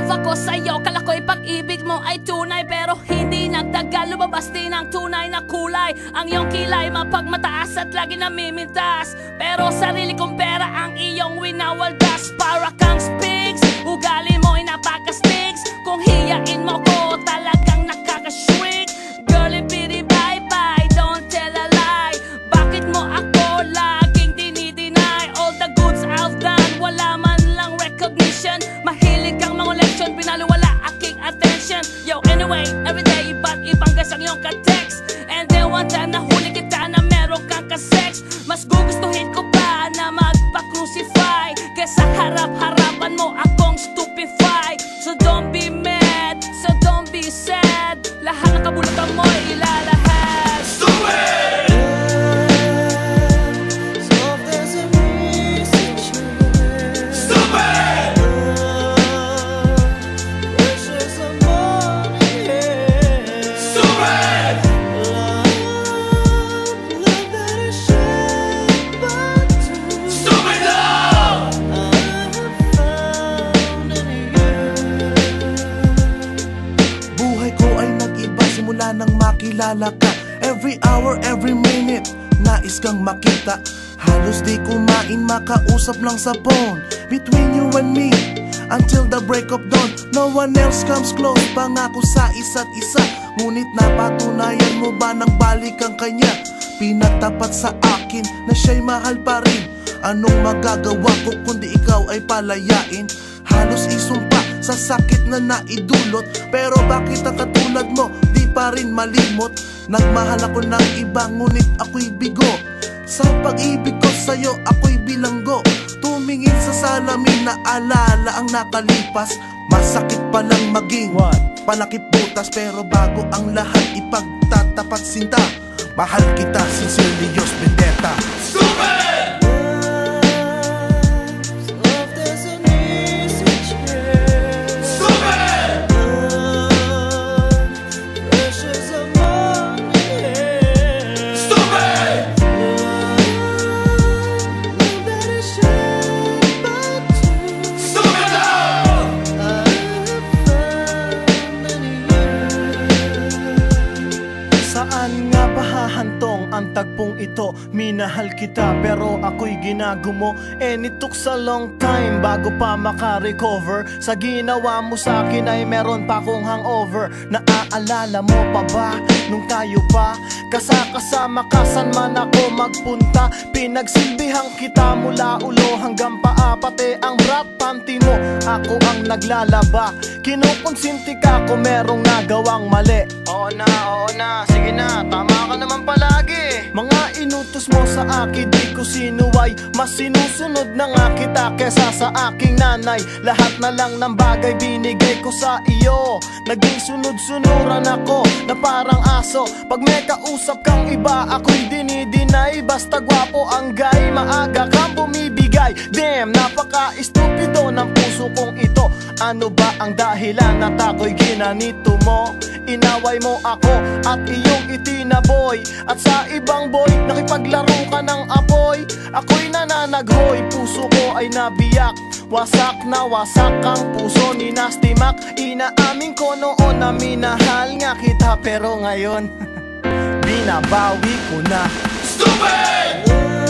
love ako sa'yo. Kala ko'y pag-ibig mo ay tunay, pero hindi nagtagal, lumabas din ang tunay na kulay. Ang iyong kilay mapagmataas at lagi namimintas, pero sarili kong pera ang iyong winawaldas. Para kang Spigs, ugali mo'y napaka-Spigs. Kung hiyain mo ko, talagang nakaka-shrink. Girlie pity bye-bye, don't tell a lie. Bakit mo ako laging dinideny? All the goods I've done, wala man lang recognition. Mahilig kang mga leksyon, pinaliwala aking attention. Yo, anyway, everyday, iba't ibang gas ang iyong ka-text. And then one time nahuli kita na meron kang ka-sex. Mas gugustuhin ko pa na magpa-crucify kesa harap-harapan mo akong stupefy. So don't be mad, so don't be sad. Lahat ng kabulutan mo ilalahad. Stupid! Simula nang makilala ka, every hour, every minute, nais kang makita. Halos di kumain, makausap lang sa phone. Between you and me, until the break of dawn. No one else comes close, pangako sa isa't isa. Ngunit napatunayan mo ba nang balik ang kanya? Pinagtapat sa akin na siya'y mahal pa rin. Anong magagawa ko kundi ikaw ay palayain? Halos isumpa sa sakit na naidulot, pero bakit ang katulad mo di pa rin malimot? Nagmahal ako ng iba, ngunit ako'y bigo. Sa pag-ibig ko sa'yo, ako'y bilanggo. Tumingin sa salamin na alala ang nakalipas. Masakit palang maging palakip butas, pero bago ang lahat ipagtatapat sinta. Mahal kita, sincerely, Diyos Vendetta. Stupid! Saan nga ba hahantong ang tagpong ito? Minahal kita pero ako'y ginagumo. And it took a long time bago pa makarecover. Sa ginawa mo sa akin ay meron pa akong hangover. Naaalala mo pa ba nung tayo pa kasama ka saan man ako magpunta? Pinagsilbihan kita mula ulo hanggang paa, pati ang brat panty mo ako ang naglalaba. Kinukonsinti ka kung merong nagawang mali. Oo na, sige na, tama ka naman palagi. Mga inutos mo sa akin, di ko sinuway. Mas sinusunod na nga kita kesa sa aking nanay. Lahat na lang ng bagay binigay ko sa iyo. Naging sunod-sunuran ako na parang aso. Pag may kausap kang iba, ako'y dinidinay. Basta gwapo ang guy, maaga kang bumibigay. Damn, napaka-estupido ng puso kong ito. Ano ba ang dahilan at ako'y ginanito mo? Inaway mo ako at iyong itinaboy. At sa ibang boy, nakipaglaro ka ng apoy. Ako'y nananaghoy, puso ko ay nabiyak. Wasak na wasak ang puso ni Nasty Mac. Inaamin ko noon na minahal nga kita, pero ngayon binabawi ko na. Stupid!